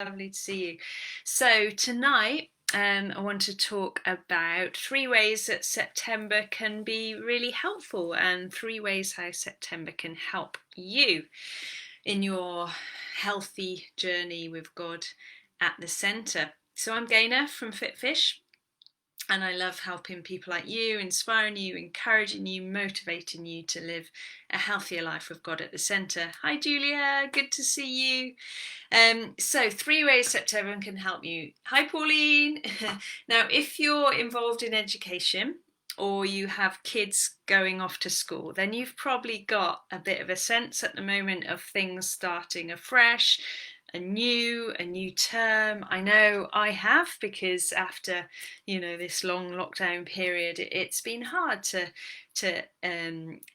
Lovely to see you. So tonight, I want to talk about 3 ways that September can be really helpful, and 3 ways how September can help you in your healthy journey with God at the centre. So I'm Gaynor from FitFish, and I love helping people like you, inspiring you, encouraging you, motivating you to live a healthier life with God at the centre. Hi, Julia. Good to see you. So 3 ways September can help you. Hi, Pauline. Now, if you're involved in education or you have kids going off to school, then you've probably got a bit of a sense at the moment of things starting afresh, a new term. I know I have, because after this long lockdown period, it's been hard to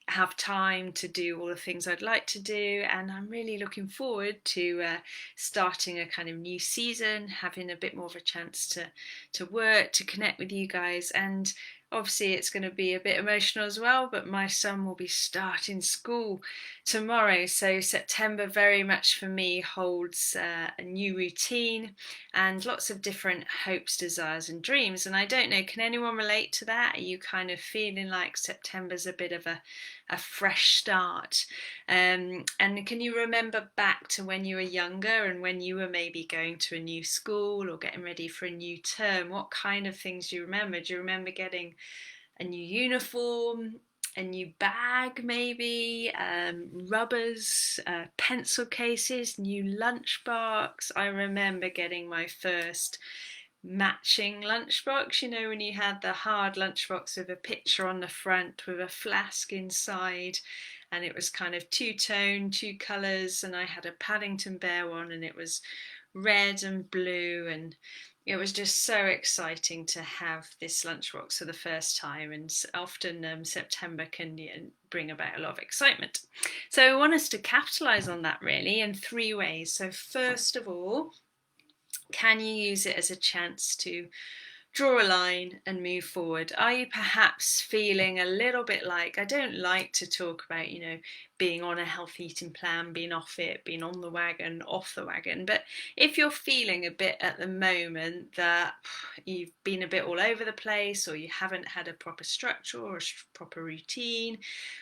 have time to do all the things I'd like to do, and I'm really looking forward to starting a kind of new season, having a bit more of a chance to work, to connect with you guys. And obviously it's going to be a bit emotional as well, but my son will be starting school tomorrow, so September very much for me holds a new routine and lots of different hopes, desires and dreams. And I don't know, can anyone relate to that? Are you kind of feeling like September's a bit of a fresh start? And can you remember back to when you were younger and when you were maybe going to a new school or getting ready for a new term? What kind of things do you remember? Do you remember getting a new uniform, a new bag, maybe rubbers, pencil cases, new lunchbox? I remember getting my first matching lunchbox, when you had the hard lunchbox with a picture on the front with a flask inside, and it was kind of two-tone, two colours, and I had a Paddington Bear one, and it was red and blue, and it was just so exciting to have this lunchbox for the first time. And often September can bring about a lot of excitement. So I want us to capitalise on that really in 3 ways. So first of all, can you use it as a chance to draw a line and move forward? Are you perhaps feeling a little bit like, I don't like to talk about, being on a healthy eating plan, being off it, being on the wagon, off the wagon, but if you're feeling a bit at the moment that you've been a bit all over the place, or you haven't had a proper structure or a proper routine,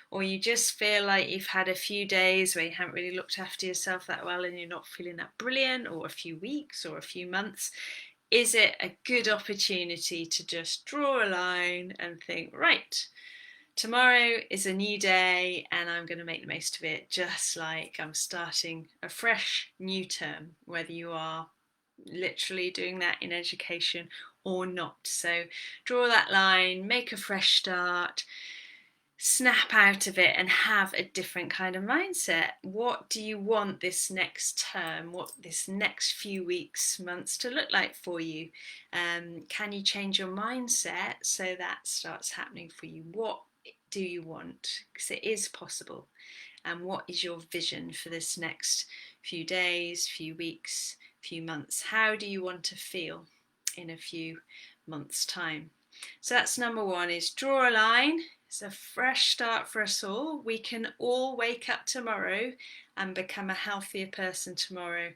or you just feel like you've had a few days where you haven't really looked after yourself that well and you're not feeling that brilliant, or a few weeks or a few months, is it a good opportunity to just draw a line and think, right, tomorrow is a new day and I'm going to make the most of it, just like I'm starting a fresh new term, whether you are literally doing that in education or not. So draw that line, make a fresh start, snap out of it and have a different kind of mindset. What do you want this next term, what this next few weeks, months to look like for you? Can you change your mindset so that starts happening for you? What do you want? Because it is possible. And what is your vision for this next few days, few weeks, few months? How do you want to feel in a few months' time? So that's number one, is draw a line. It's a fresh start for us all. We can all wake up tomorrow and become a healthier person tomorrow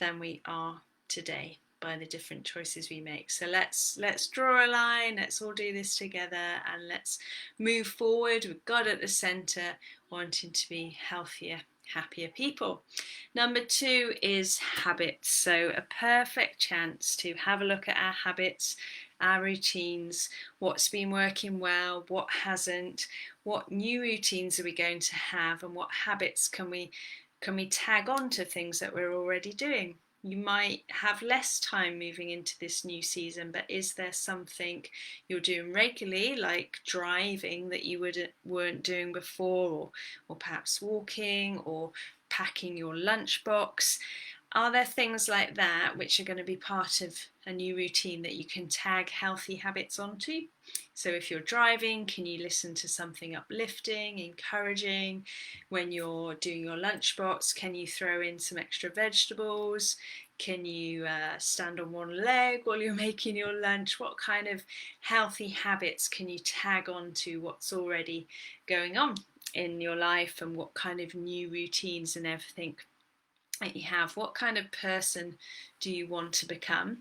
than we are today by the different choices we make. So let's draw a line, let's all do this together, and let's move forward with God at the centre, wanting to be healthier, happier people. Number two is habits. So a perfect chance to have a look at our habits, our routines, what's been working well, what hasn't, what new routines are we going to have, and what habits can we tag on to things that we're already doing. You might have less time moving into this new season, but is there something you're doing regularly, like driving, that you weren't doing before, or perhaps walking, or packing your lunchbox? Are there things like that which are going to be part of a new routine that you can tag healthy habits onto? So if you're driving, can you listen to something uplifting, encouraging? When you're doing your lunchbox, can you throw in some extra vegetables? Can you stand on one leg while you're making your lunch? What kind of healthy habits can you tag on to what's already going on in your life, and what kind of new routines and everything that you have. What kind of person do you want to become?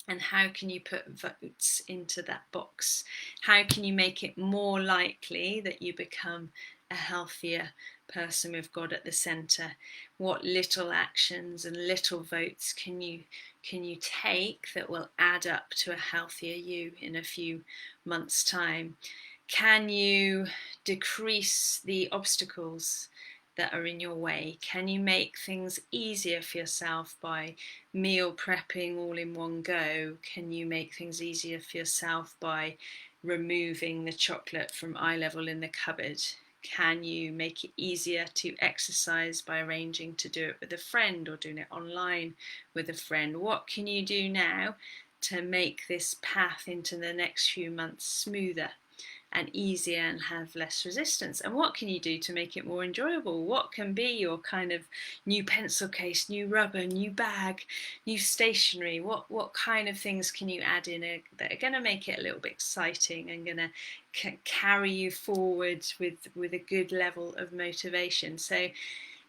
And how can you put votes into that box? How can you make it more likely that you become a healthier person with God at the centre? What little actions and little votes can you take that will add up to a healthier you in a few months' time? Can you decrease the obstacles that are in your way? Can you make things easier for yourself by meal prepping all in one go? Can you make things easier for yourself by removing the chocolate from eye level in the cupboard? Can you make it easier to exercise by arranging to do it with a friend or doing it online with a friend? What can you do now to make this path into the next few months smoother and easier and have less resistance? And what can you do to make it more enjoyable? What can be your kind of new pencil case, new rubber, new bag, new stationery? What kind of things can you add in that are going to make it a little bit exciting and going to carry you forward with a good level of motivation? So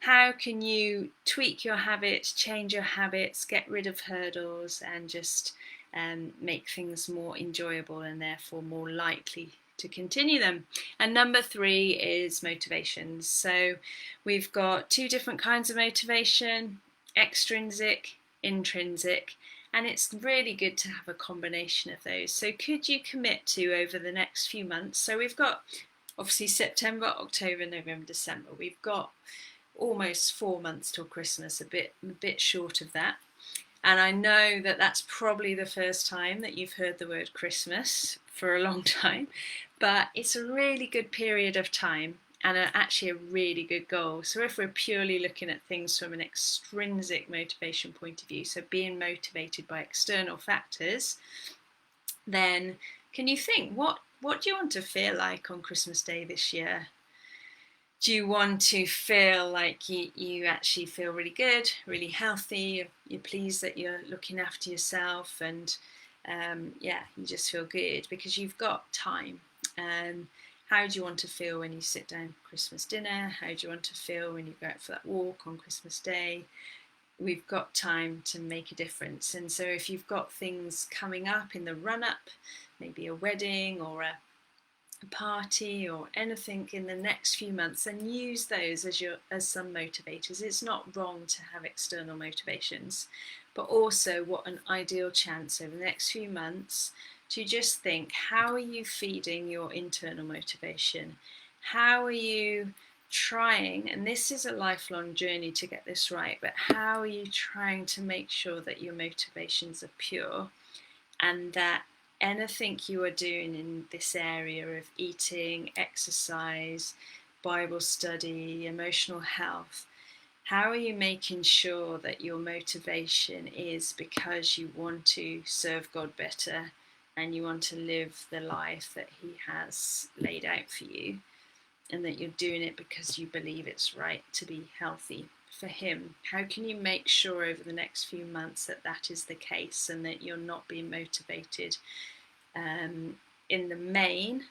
how can you tweak your habits, change your habits, get rid of hurdles, and just make things more enjoyable and therefore more likely to continue them? And number 3 is motivations. So we've got 2 different kinds of motivation: extrinsic, intrinsic, and it's really good to have a combination of those. So could you commit to, over the next few months, so we've got obviously September, October, November, December, we've got almost 4 months till Christmas, a bit short of that. And I know that that's probably the first time that you've heard the word Christmas for a long time, but it's a really good period of time and actually a really good goal. So if we're purely looking at things from an extrinsic motivation point of view, so being motivated by external factors, then can you think, what do you want to feel like on Christmas Day this year? Do you want to feel like you actually feel really good, really healthy, you're pleased that you're looking after yourself, and you just feel good because you've got time? How do you want to feel when you sit down for Christmas dinner? How do you want to feel when you go out for that walk on Christmas Day? We've got time to make a difference. And so if you've got things coming up in the run-up, maybe a wedding or a party or anything in the next few months, and use those as some motivators. It's not wrong to have external motivations, but also what an ideal chance over the next few months to just think, how are you feeding your internal motivation? How are you trying, and this is a lifelong journey to get this right, but how are you trying to make sure that your motivations are pure, and that anything you are doing in this area of eating, exercise, Bible study, emotional health, how are you making sure that your motivation is because you want to serve God better and you want to live the life that He has laid out for you, and that you're doing it because you believe it's right to be healthy for Him? How can you make sure over the next few months that that is the case, and that you're not being motivated in the main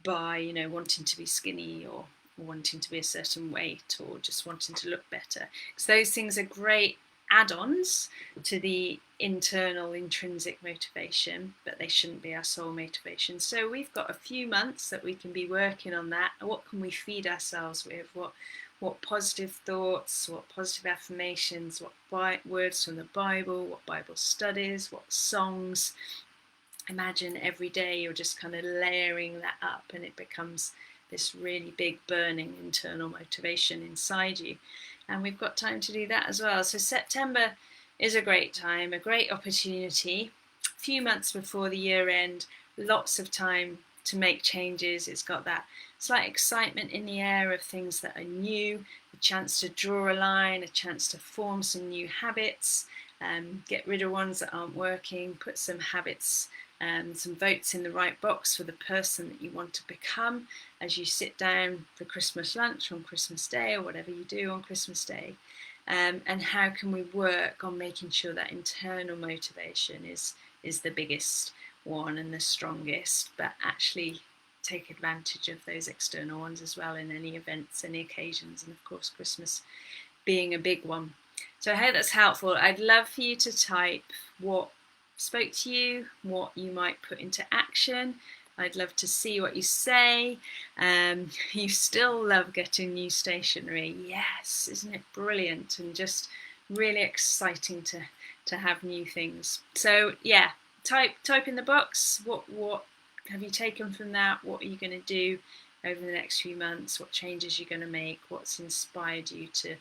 by wanting to be skinny or wanting to be a certain weight or just wanting to look better? Because those things are great add-ons to the internal intrinsic motivation, but they shouldn't be our sole motivation. So we've got a few months that we can be working on that. What can we feed ourselves with? What positive thoughts, what positive affirmations, what words from the Bible, what Bible studies, what songs? Imagine every day you're just kind of layering that up, and it becomes this really big burning internal motivation inside you. And we've got time to do that as well. So September is a great time, a great opportunity. A few months before the year end, lots of time to make changes. It's got that slight excitement in the air of things that are new, a chance to draw a line, a chance to form some new habits, get rid of ones that aren't working, put some habits, some votes in the right box for the person that you want to become as you sit down for Christmas lunch on Christmas Day, or whatever you do on Christmas Day. And how can we work on making sure that internal motivation is the biggest one and the strongest, but actually take advantage of those external ones as well in any events, any occasions, and of course Christmas being a big one. So I hope that's helpful. I'd love for you to type what spoke to you, what you might put into action. I'd love to see what you say. You still love getting new stationery. Yes, isn't it brilliant and just really exciting to have new things. So yeah, type in the box. What have you taken from that? What are you going to do over the next few months? What changes you're going to make? What's inspired you to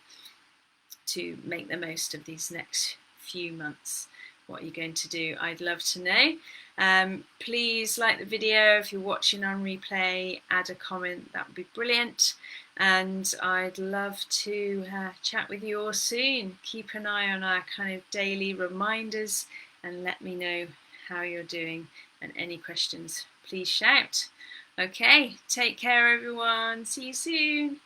make the most of these next few months? What are you going to do? I'd love to know. Please like the video. If you're watching on replay, add a comment. That would be brilliant. And I'd love to chat with you all soon. Keep an eye on our kind of daily reminders and let me know how you're doing, and any questions, please shout. Okay, take care everyone. See you soon.